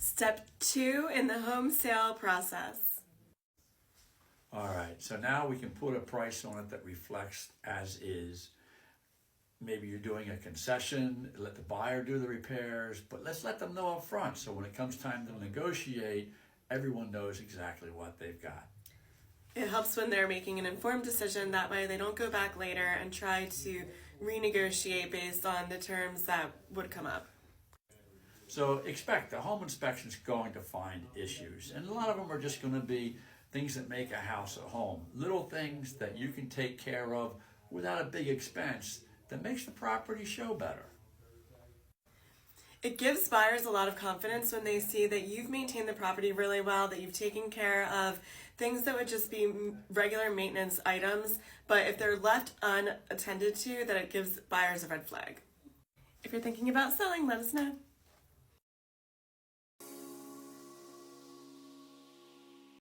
Step 2 in the home sale process. All right, so now we can put a price on it that reflects as is. Maybe you're doing a concession, let the buyer do the repairs, but let's let them know up front so when it comes time to negotiate, everyone knows exactly what they've got. It helps when they're making an informed decision. That way they don't go back later and try to renegotiate based on the terms that would come up. So expect the home inspection's going to find issues, and a lot of them are just going to be things that make a house a home, little things that you can take care of without a big expense that makes the property show better. It gives buyers a lot of confidence when they see that you've maintained the property really well, that you've taken care of things that would just be regular maintenance items, but if they're left unattended to, that it gives buyers a red flag. If you're thinking about selling, let us know.